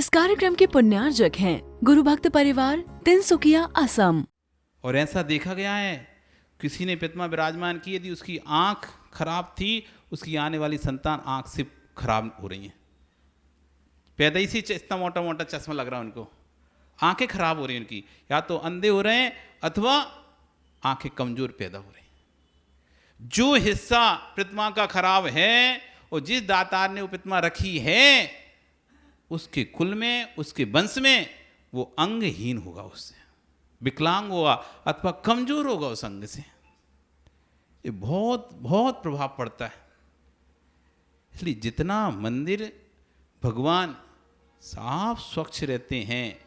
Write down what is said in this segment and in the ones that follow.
इस कार्यक्रम के पुण्यार्जक हैं गुरु भक्त परिवार तिनसुकिया असम। और ऐसा देखा गया है, किसी ने प्रतिमा विराजमान की, यदि उसकी आंख खराब थी, उसकी आने वाली संतान आंख से खराब हो रही है। पैदाइशी इतना मोटा मोटा चश्मा लग रहा है उनको, आंखें खराब हो रही हैं उनकी, या तो अंधे हो रहे हैं अथवा आंखें कमजोर पैदा हो रही हैं। जो हिस्सा प्रतिमा का खराब है और जिस दातार ने वो प्रतिमा रखी है, उसके कुल में, उसके वंश में वो अंगहीन होगा, उससे विकलांग होगा अथवा कमजोर होगा उस अंग से। ये बहुत बहुत प्रभाव पड़ता है। इसलिए जितना मंदिर भगवान साफ स्वच्छ रहते हैं,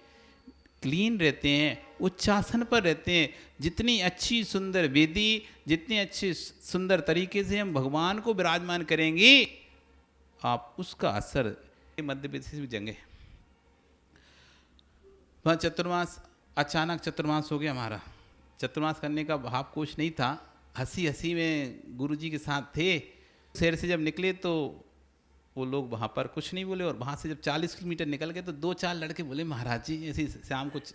क्लीन रहते हैं, उच्चासन पर रहते हैं, जितनी अच्छी सुंदर वेदी, जितने अच्छे सुंदर तरीके से हम भगवान को विराजमान करेंगे, आप उसका असर। मध्य प्रदेश में जंग है, वहाँ चतुर्मास, अचानक चतुर्मास हो गया हमारा। चतुर्मास करने का भाव कुछ नहीं था, हंसी हंसी में गुरुजी के साथ थे। शहर से जब निकले तो वो लोग वहाँ पर कुछ नहीं बोले, और वहाँ से जब 40 किलोमीटर निकल गए तो 2-4 लड़के बोले, महाराज जी ऐसे शाम कुछ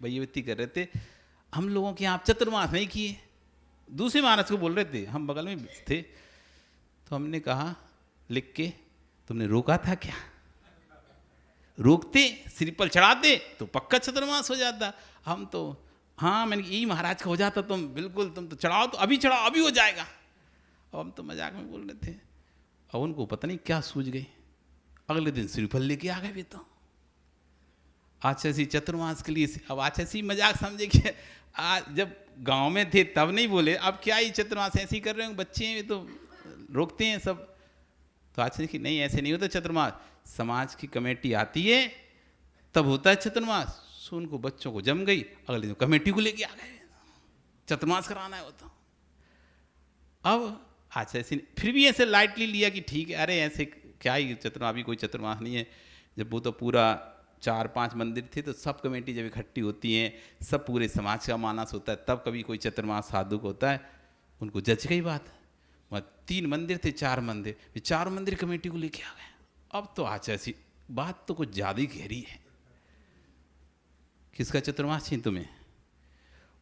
भैयावृत्ति कर रहे थे, हम लोगों के यहाँ आप चतुर्मास नहीं किए। दूसरे महाराज को बोल रहे थे, हम बगल में थे। तो हमने कहा, लिख के तुमने रोका था क्या? रोकते, सिर पर चढ़ाते तो पक्का चतुर्मास हो जाता। हम तो हाँ, मैंने यही महाराज का हो जाता, तुम बिल्कुल, तुम तो चढ़ाओ, तो अभी चढ़ाओ, अभी हो जाएगा। और हम तो मजाक में बोल रहे थे, और उनको पता नहीं क्या सूझ गई, अगले दिन श्रीफल लेके आ गए। भी तो आचासी चतुर्मास के लिए, अब आचासी मजाक समझे कि आज जब गांव में थे तब नहीं बोले, अब क्या ही चतुर्मास ऐसे ही कर रहे हो, बच्चे हैं तो रोकते हैं सब। तो आचासी की नहीं, ऐसे नहीं होता चतुर्मास, समाज की कमेटी आती है तब होता है चतुर्मास। सो उनको बच्चों को जम गई, अगले दिन कमेटी को लेके आ गए, चतुर्मास कराना है वो तो। अब अच्छा ऐसे फिर भी ऐसे लाइटली लिया कि ठीक है, अरे ऐसे क्या ही चतुर्मास, अभी कोई चतुर्मास नहीं है। जब वो तो पूरा 4-5 मंदिर थे तो सब कमेटी जब इकट्ठी होती हैं, सब पूरे समाज का मानस होता है, तब कभी कोई चतुर्मास साधु को होता है। उनको जच गई बात, वहाँ 3 मंदिर थे, 4 मंदिर, 4 मंदिर कमेटी को लेके आ गए। अब तो अच्छा ऐसी बात तो कुछ ज़्यादा ही गहरी है। किसका चतुर्मास चाहिए तुम्हें?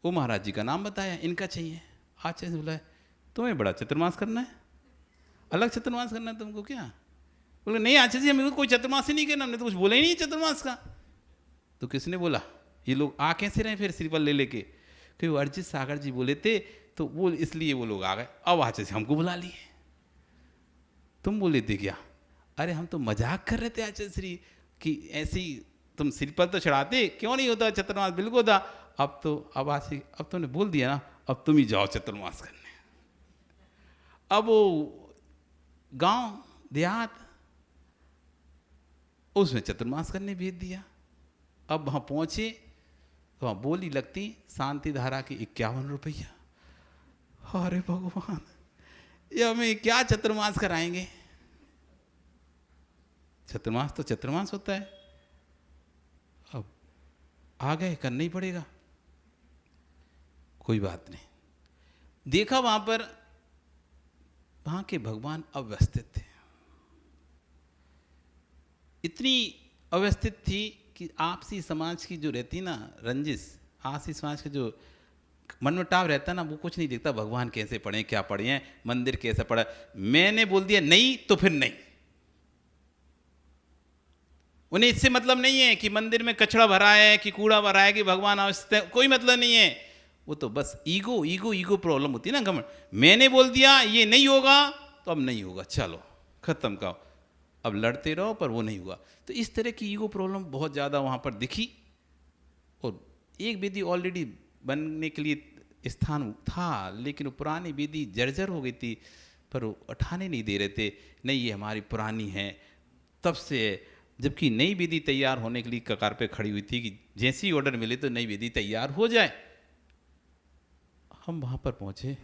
वो महाराज जी का नाम बताया, इनका चाहिए। अच्छा ऐसे बोला, तुम्हें बड़ा चतुर्मास करना है, अलग चतुर्मास करना है तुमको क्या? बोले नहीं आचार्य जी, हमें कोई चतुर्मास ही नहीं करना, हमने तो कुछ बोला ही नहीं चतुर्मास का। तो किसने बोला? ये लोग आ कैसे रहे फिर श्रीफल ले लेके? क्योंकि वो अरिजीत सागर जी बोले थे, तो वो इसलिए वो लोग आ गए। अब आचार्य हमको बुला लिए, तुम बोले थे क्या? अरे हम तो मजाक कर रहे थे आचार्य श्री कि ऐसी तुम श्रीफल तो चढ़ाते, क्यों नहीं होता चतुर्मास, बिल्कुल होता। अब तो अब तुमने बोल दिया ना, अब तुम ही जाओ चतुर्मास करने। अब वो गांव देहात, उसमें चतुर्मास करने भेज दिया। अब वहाँ पहुँचे तो वहाँ बोली लगती शांति धारा की 51 रुपया। अरे भगवान, ये हमें क्या चतुर्मास कराएंगे? चतुर्मास तो चतुर्मास होता है, अब आ गए, करना ही पड़ेगा, कोई बात नहीं। देखा वहाँ पर, वहाँ के भगवान अव्यवस्थित थे, इतनी अव्यवस्थित थी कि आपसी समाज की जो रहती ना रंजिश, आपसी समाज का जो मनमुटाव रहता ना, वो कुछ नहीं देखता भगवान कैसे पढ़े, क्या पढ़े हैं, मंदिर कैसे पढ़ा। मैंने बोल दिया नहीं तो फिर नहीं। उन्हें इससे मतलब नहीं है कि मंदिर में कचरा भरा है कि कूड़ा भरा है कि भगवान अवस्थित है, कोई मतलब नहीं है। वो तो बस ईगो ईगो ईगो प्रॉब्लम होती है ना, घमंड। मैंने बोल दिया ये नहीं होगा तो अब नहीं होगा, चलो खत्म करो, अब लड़ते रहो, पर वो नहीं हुआ। तो इस तरह की ईगो प्रॉब्लम बहुत ज़्यादा वहाँ पर दिखी। और एक वेदी ऑलरेडी बनने के लिए स्थान था, लेकिन वो पुरानी वेदी जर्जर हो गई थी, पर वो उठाने नहीं दे रहे थे, नहीं ये हमारी पुरानी है तब से। जबकि नई वेदी तैयार होने के लिए कगार पे खड़ी हुई थी कि जैसे ही ऑर्डर मिले तो नई वेदी तैयार हो जाए। हम वहाँ पर पहुँचे,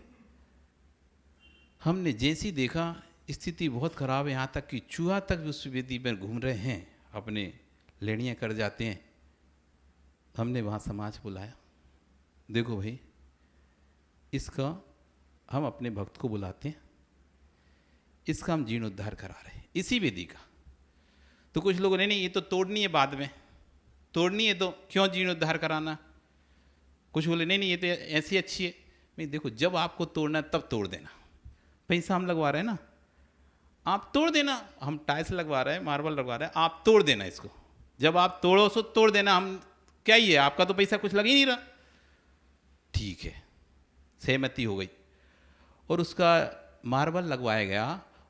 हमने जैसी देखा स्थिति बहुत ख़राब है, यहाँ तक कि चूहा तक भी उस वेदी पर घूम रहे हैं, अपने लेड़ियाँ कर जाते हैं। हमने वहाँ समाज बुलाया, देखो भाई इसका हम अपने भक्त को बुलाते हैं, इसका हम जीर्णोद्धार करा रहे हैं, इसी वेदी का। तो कुछ लोग नहीं ये तो तोड़नी है, बाद में तोड़नी है तो क्यों जीर्णोद्धार कराना। कुछ बोले नहीं ये तो ऐसी अच्छी है। मैं देखो, जब आपको तोड़ना है तब तोड़ देना। पैसा हम लगवा रहे हैं ना, आप तोड़ देना। हम टाइल्स लगवा रहे हैं, मार्बल लगवा रहे हैं, आप तोड़ देना इसको। जब आप तोड़ो सो तोड़ देना, हम क्या ही है, आपका तो पैसा कुछ लग ही नहीं रहा। ठीक है, सहमति हो गई। और उसका मार्बल लगवाया गया।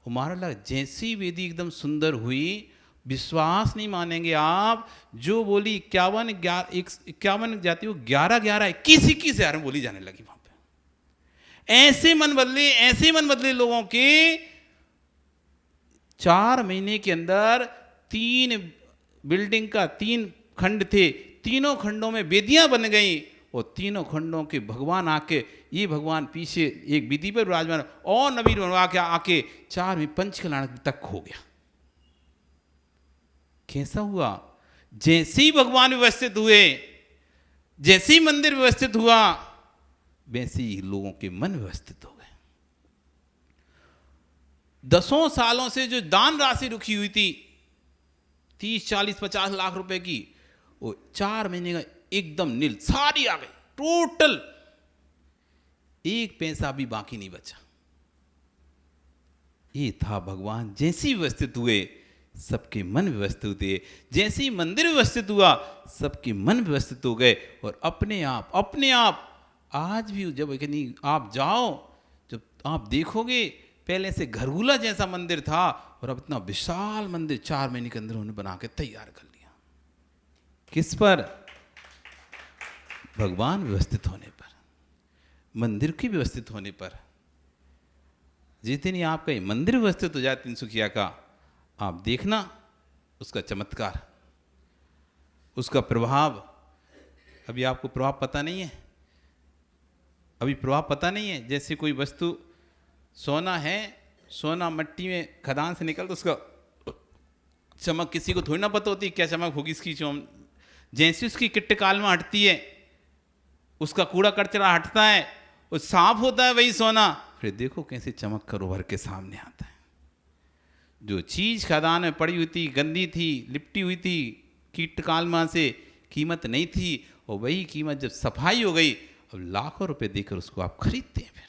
वो मार्बल जैसी वेदी एकदम सुंदर हुई, विश्वास नहीं मानेंगे आप, जो बोली 51 जाती, वो 11 21 हज़ार में बोली जाने लगी वहां पे। ऐसे मन बदले लोगों के। 4 महीने के अंदर 3 बिल्डिंग का 3 खंड थे, तीनों खंडों में वेदियां बन गई। और तीनों खंडों के भगवान आके, ये भगवान पीछे एक विधि पर विराजमान और नवीन बनवा के आके 4 में पंचकल्याण तक हो गया। कैसा हुआ? जैसे ही भगवान व्यवस्थित हुए, जैसे ही मंदिर व्यवस्थित हुआ, वैसे ही लोगों के मन व्यवस्थित हो गए। 10 सालों से जो दान राशि रुकी हुई थी 30, 40, 50 लाख रुपए की, वो 4 महीने का एकदम नील, सारी आ गई टोटल। 1 पैसा भी बाकी नहीं बचा। ये था भगवान। जैसे ही व्यवस्थित हुए, सबके मन व्यवस्थित हुए। जैसे ही मंदिर व्यवस्थित हुआ, सबके मन व्यवस्थित हो गए। और अपने आप आज भी जब कहीं आप जाओ, जब आप देखोगे, पहले से घरगुला जैसा मंदिर था और अब इतना विशाल मंदिर 4 महीने के अंदर उन्होंने बना के तैयार कर लिया। किस पर? भगवान व्यवस्थित होने पर, मंदिर की व्यवस्थित होने पर। जिस दिन आपका ये मंदिर व्यवस्थित हो जाए तिनसुकिया का, आप देखना उसका चमत्कार, उसका प्रभाव। अभी आपको प्रभाव पता नहीं है, अभी प्रभाव पता नहीं है। जैसे कोई वस्तु, सोना है, सोना मट्टी में खदान से निकल तो उसका चमक किसी को थोड़ी ना पता होती क्या चमक होगी इसकी। जैसे उसकी किट्ट कालमा हटती है, उसका कूड़ा कचरा हटता है, वो साफ होता है वही सोना, फिर देखो कैसे चमक कर उभर के सामने आता है। जो चीज खदान में पड़ी हुई थी, गंदी थी, लिपटी हुई थी, कीट कालमा से, कीमत नहीं थी, और वही कीमत जब सफाई हो गई, अब लाखों रुपए देकर उसको आप खरीदते हैं। फिर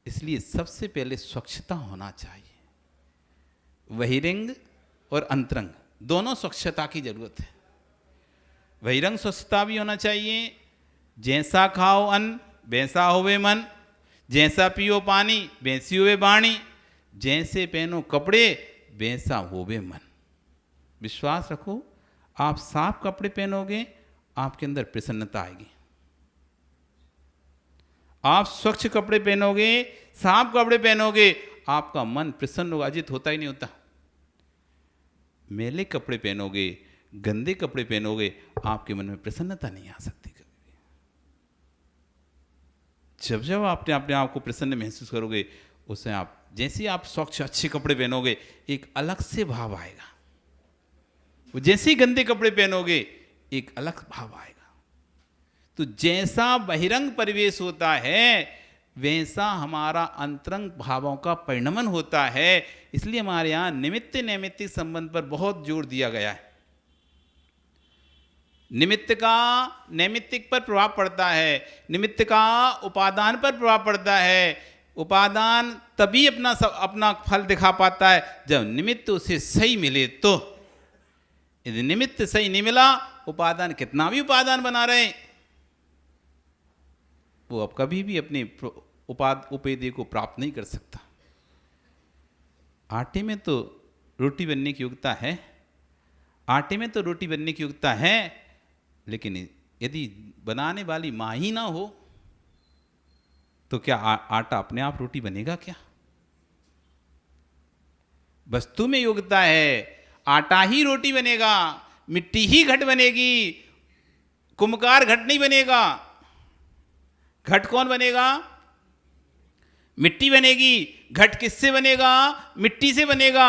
इसलिए सबसे पहले स्वच्छता होना चाहिए। बहिरंग और अंतरंग दोनों स्वच्छता की जरूरत है। बहिरंग स्वच्छता भी होना चाहिए। जैसा खाओ अन्न वैसा होवे मन, जैसा पियो पानी वैसी होवे वाणी, जैसे पहनो कपड़े वैसा होवे मन। विश्वास रखो, आप साफ कपड़े पहनोगे, आपके अंदर प्रसन्नता आएगी। आप स्वच्छ कपड़े पहनोगे, साफ कपड़े पहनोगे, आपका मन प्रसन्न होगा। अजित होता ही नहीं होता। मैले कपड़े पहनोगे, गंदे कपड़े पहनोगे, आपके मन में प्रसन्नता नहीं आ सकती कभी भी। जब जब आपने अपने आप को प्रसन्न महसूस करोगे, उससे आप जैसे आप स्वच्छ अच्छे कपड़े पहनोगे, एक अलग से भाव आएगा। वो जैसे ही गंदे कपड़े पहनोगे, एक अलग भाव आएगा। तो जैसा बहिरंग परिवेश होता है, वैसा हमारा अंतरंग भावों का परिणमन होता है। इसलिए हमारे यहाँ निमित्त नैमित्तिक संबंध पर बहुत जोर दिया गया है। निमित्त का नैमित्तिक पर प्रभाव पड़ता है, निमित्त का उपादान पर प्रभाव पड़ता है। उपादान तभी अपना फल दिखा पाता है जब निमित्त उसे सही मिले। तो यदि निमित्त सही नहीं मिला, उपादान कितना भी उपादान बना रहे, वो अब कभी भी अपने उपेदे को प्राप्त नहीं कर सकता। आटे में तो रोटी बनने की योग्यता है, आटे में तो रोटी बनने की योग्यता है, लेकिन यदि बनाने वाली माँ ही ना हो, तो क्या आटा अपने आप रोटी बनेगा क्या? वस्तु में योग्यता है, आटा ही रोटी बनेगा, मिट्टी ही घट बनेगी, कुम्भकार घट नहीं बनेगा। घट कौन बनेगा? मिट्टी बनेगी। घट किससे बनेगा? मिट्टी से बनेगा।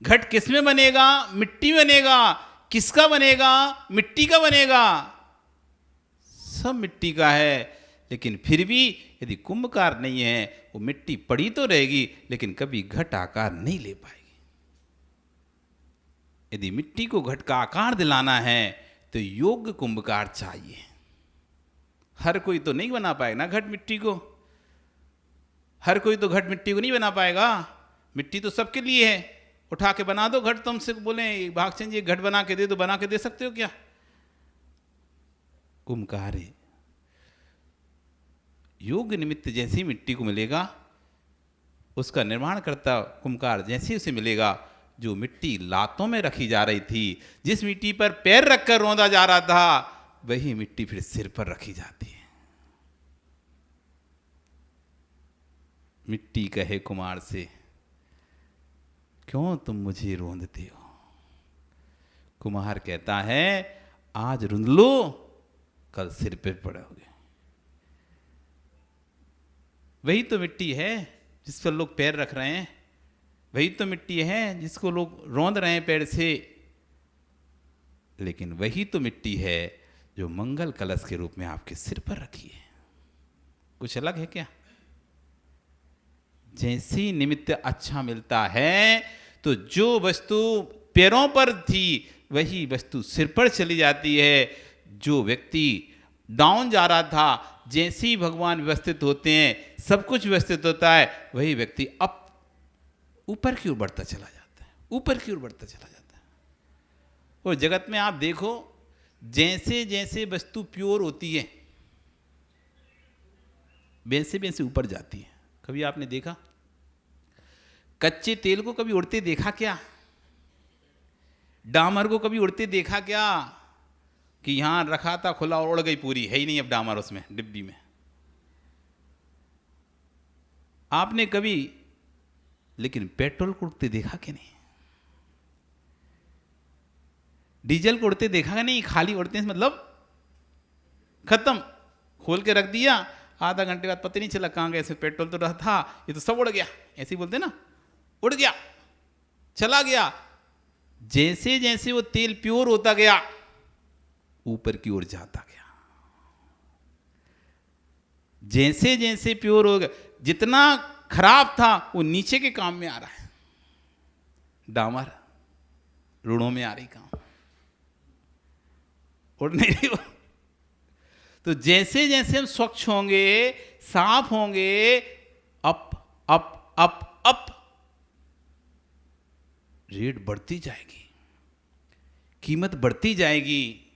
घट किस में बनेगा? मिट्टी बनेगा। किसका बनेगा? मिट्टी का बनेगा। सब मिट्टी का है, लेकिन फिर भी यदि कुंभकार नहीं है, वो मिट्टी पड़ी तो रहेगी, लेकिन कभी घट आकार नहीं ले पाएगी। यदि मिट्टी को घट का आकार दिलाना है तो योग्य कुंभकार चाहिए। हर कोई तो नहीं बना पाएगा ना घट मिट्टी को, हर कोई तो घट मिट्टी को नहीं बना पाएगा। मिट्टी तो सबके लिए है, उठा के बना दो घट। तुमसे बोले भागचंद जी घट बना के दे दो, बना के दे सकते हो क्या? कुंभकार है, योग्य निमित्त जैसे ही मिट्टी को मिलेगा, उसका निर्माण करता कुंभकार जैसे उसे मिलेगा, जो मिट्टी लातों में रखी जा रही थी, जिस मिट्टी पर पैर रखकर रौंदा जा रहा था, वही मिट्टी फिर सिर पर रखी जाती है। मिट्टी कहे कुमार से, क्यों तुम मुझे रोंदते हो? कुम्हार कहता है, आज रुंध लो, कल सिर पे पड़ोगे। वही तो मिट्टी है जिस पर लोग पैर रख रहे हैं, वही तो मिट्टी है जिसको लोग रौंद रहे हैं पैर से। लेकिन वही तो मिट्टी है जो मंगल कलश के रूप में आपके सिर पर रखी है। कुछ अलग है क्या? जैसी निमित्त अच्छा मिलता है तो जो वस्तु पैरों पर थी वही वस्तु सिर पर चली जाती है। जो व्यक्ति डाउन जा रहा था, जैसे ही भगवान व्यवस्थित होते हैं, सब कुछ व्यवस्थित होता है, वही व्यक्ति अप ऊपर की ओर बढ़ता चला जाता है, ऊपर की ओर बढ़ता चला जाता है। और जगत में आप देखो, जैसे जैसे वस्तु प्योर होती है वैसे वैसे ऊपर जाती है। कभी आपने देखा कच्चे तेल को कभी उड़ते देखा क्या? डामर को कभी उड़ते देखा क्या? कि यहां रखा था खुला और उड़ गई पूरी, है ही नहीं अब डामर उसमें डिब्बी में। आपने कभी लेकिन पेट्रोल को उड़ते देखा कि नहीं? डीजल को उड़ते देखा कि नहीं? खाली उड़ते हैं मतलब खत्म, खोल के रख दिया, आधा घंटे बाद पता नहीं चला कहां गया। पेट्रोल तो रहा था, ये तो सब उड़ गया। ऐसे ही बोलते ना, उड़ गया, चला गया। जैसे जैसे वो तेल प्योर होता गया, ऊपर की ओर जाता गया। जैसे जैसे प्योर हो गया, जितना खराब था वो नीचे के काम में आ रहा है। डामर रूढ़ों में आ रही काम, उड़ नहीं रही वो। तो जैसे जैसे हम स्वच्छ होंगे, साफ होंगे, up up up up, rate बढ़ती जाएगी, कीमत बढ़ती जाएगी,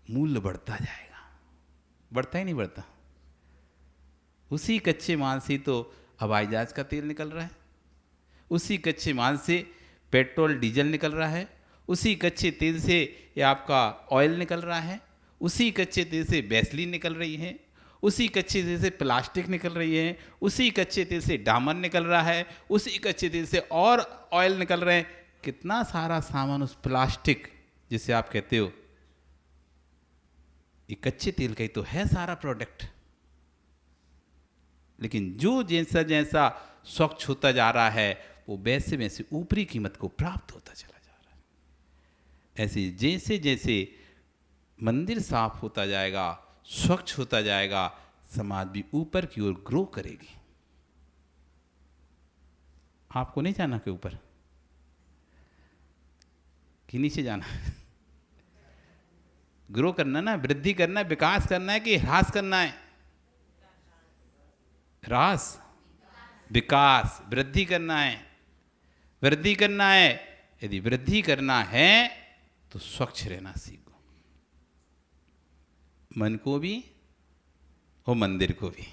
मूल्य बढ़ता जाएगा। बढ़ता ही नहीं बढ़ता? उसी कच्चे माल से तो हवाई जहाज का तेल निकल रहा है, उसी कच्चे माल से पेट्रोल डीजल निकल रहा है, उसी कच्चे तेल से ये आपका ऑयल निकल रहा है, उसी कच्चे तेल से वैसलीन निकल रही है, उसी कच्चे तेल से प्लास्टिक निकल रही है, उसी कच्चे तेल से डामर निकल रहा है, उसी कच्चे तेल से और ऑयल निकल रहे हैं। कितना सारा सामान उस प्लास्टिक जिसे आप कहते हो, ये कच्चे तेल का ही तो है सारा प्रोडक्ट। लेकिन जो जैसा जैसा स्वच्छ होता जा रहा है, वो वैसे वैसे ऊपरी कीमत को प्राप्त होता चला जा रहा है। ऐसे जैसे जैसे मंदिर साफ होता जाएगा, स्वच्छ होता जाएगा, समाज भी ऊपर की ओर ग्रो करेगी। आपको नहीं जाना के ऊपर कि नीचे जाना? ग्रो करना ना, वृद्धि करना है, विकास करना है कि ह्रास करना है? ह्रास, विकास, वृद्धि करना है, वृद्धि करना है। यदि वृद्धि करना है तो स्वच्छ रहना सीखो, मन को भी और मंदिर को भी।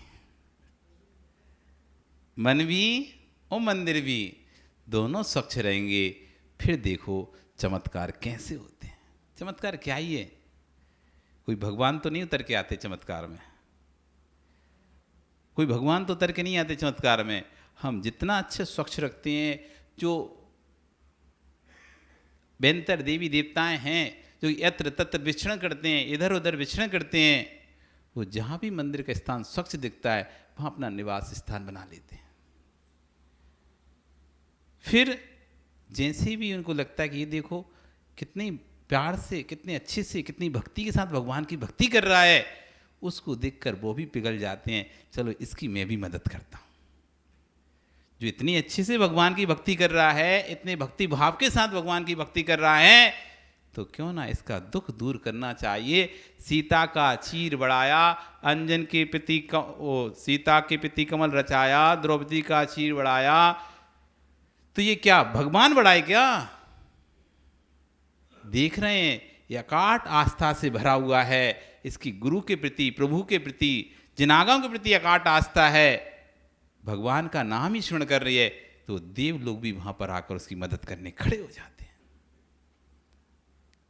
मन भी और मंदिर भी दोनों स्वच्छ रहेंगे, फिर देखो चमत्कार कैसे होते हैं। चमत्कार क्या ही है? कोई भगवान तो नहीं उतर के आते चमत्कार में, कोई भगवान तो उतर के नहीं आते चमत्कार में। हम जितना अच्छे स्वच्छ रखते हैं, जो बेहतर देवी देवताएं हैं जो यत्र तत्र विचरण करते हैं, इधर उधर विचरण करते हैं, वो जहां भी मंदिर का स्थान स्वच्छ दिखता है वहां अपना निवास स्थान बना लेते हैं। फिर जैसे भी उनको लगता है कि ये देखो कितनी प्यार से, कितने अच्छे से, कितनी भक्ति के साथ भगवान की भक्ति कर रहा है, उसको देखकर वो भी पिघल जाते हैं, चलो इसकी मैं भी मदद करता हूं। जो इतनी अच्छे से भगवान की भक्ति कर रहा है, इतने भक्ति भाव के साथ भगवान की भक्ति कर रहा है, तो क्यों ना इसका दुख दूर करना चाहिए। सीता का चीर बढ़ाया, अंजन के प्रति सीता के प्रति कमल रचाया, द्रौपदी का चीर बढ़ाया, तो ये क्या भगवान बढ़ाए क्या? देख रहे हैं ये अकाट आस्था से भरा हुआ है, इसकी गुरु के प्रति, प्रभु के प्रति, जिनागम के प्रति अकाट आस्था है, भगवान का नाम ही स्मरण कर रही है, तो देव लोग भी वहां पर आकर उसकी मदद करने खड़े हो जाते हैं।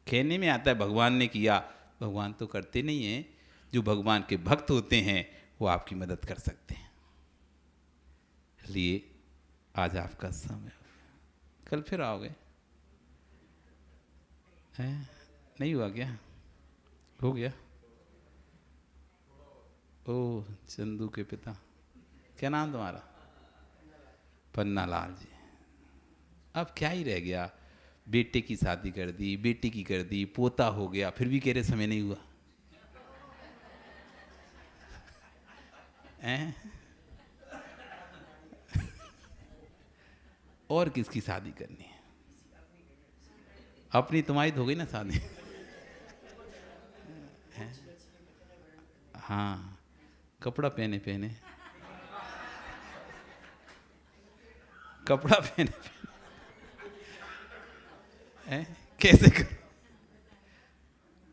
कहने में आता है भगवान ने किया, भगवान तो करते नहीं हैं। जो भगवान के भक्त होते हैं वो आपकी मदद कर सकते हैं। इसलिए आज आपका समय हो गया, कल फिर आओगे? हैं? नहीं हुआ क्या? हो गया? ओ चंदू के पिता, क्या नाम तुम्हारा? पन्ना लाल जी। अब क्या ही रह गया, बेटे की शादी कर दी, बेटी की कर दी, पोता हो गया, फिर भी कह रहे समय नहीं हुआ। और किसकी शादी करनी है? अपनी तुम्हारी तो हो गई ना शादी। हाँ, कपड़ा पहने पहने, कपड़ा पहने पहने कैसे कर?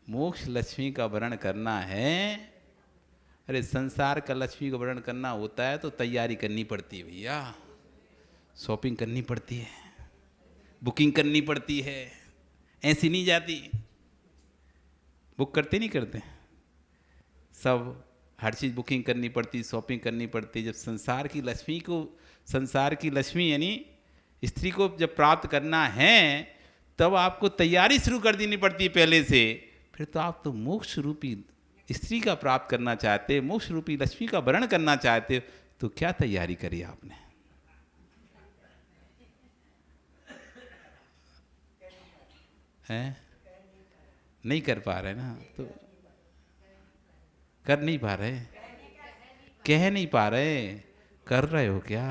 मोक्ष लक्ष्मी का वर्ण करना है। अरे संसार का लक्ष्मी का वर्ण करना होता है तो तैयारी करनी पड़ती है भैया, शॉपिंग करनी पड़ती है, बुकिंग करनी पड़ती है, ऐसी नहीं जाती। बुक करते नहीं करते सब, हर चीज़ बुकिंग करनी पड़ती, शॉपिंग करनी पड़ती। जब संसार की लक्ष्मी को, संसार की लक्ष्मी यानी स्त्री को जब प्राप्त करना है तब आपको तैयारी शुरू कर देनी पड़ती है पहले से। फिर तो आप तो मोक्ष रूपी स्त्री का प्राप्त करना चाहते, मोक्ष रूपी लक्ष्मी का वर्ण करना चाहते, तो क्या तैयारी करी आपने? हैं? नहीं कर पा रहे ना, तो कर नहीं पा रहे, कह नहीं पा रहे, कर रहे हो क्या?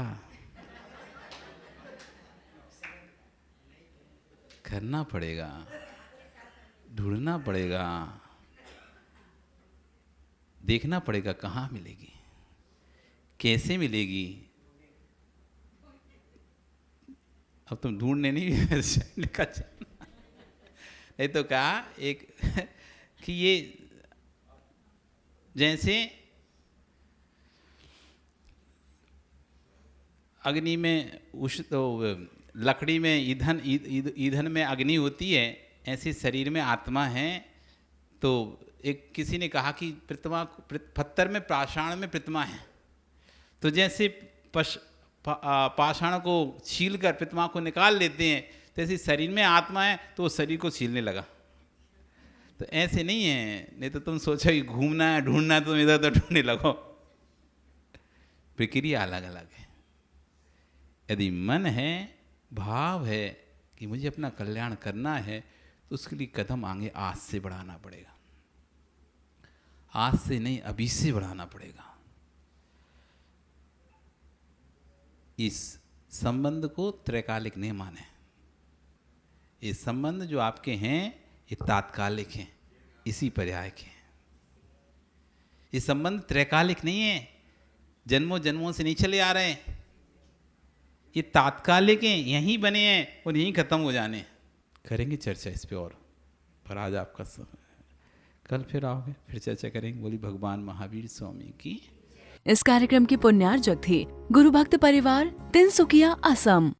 करना पड़ेगा, ढूंढना पड़ेगा, देखना पड़ेगा कहाँ मिलेगी, कैसे मिलेगी। अब तुम ढूंढने नहीं का नहीं तो कहा एक कि ये जैसे अग्नि में तो लकड़ी में ईंधन में अग्नि होती है, ऐसे शरीर में आत्मा है। तो एक किसी ने कहा कि प्रतिमा, पत्थर में पाषाण में प्रतिमा है, तो जैसे पाषाण को छील कर प्रतिमा को निकाल लेते हैं, जैसे शरीर में आत्मा है तो वो शरीर को छीलने लगा। तो ऐसे नहीं है, नहीं तो तुम सोचो कि घूमना है, ढूंढना है, तो तुम इधर उधर ढूंढने लगो। प्रक्रिया अलग अलग है। यदि मन है, भाव है कि मुझे अपना कल्याण करना है, तो उसके लिए कदम आगे आज से बढ़ाना पड़ेगा। आज से नहीं, अभी से बढ़ाना पड़ेगा। इस संबंध को त्रैकालिक नहीं माने। ये संबंध जो आपके हैं ये तात्कालिक हैं, इसी पर्याय के हैं। ये संबंध त्रैकालिक नहीं है, जन्मों जन्मों से नहीं चले आ रहे हैं, ये तात्कालिक हैं, यहीं बने हैं और यहीं खत्म हो जाने। करेंगे चर्चा इस पे और, पर आज आपका समय, कल फिर आओगे, फिर चर्चा करेंगे। बोली भगवान महावीर स्वामी की। इस कार्यक्रम की पुण्यार्जक थी गुरु भक्त परिवार, तिनसुकिया, असम।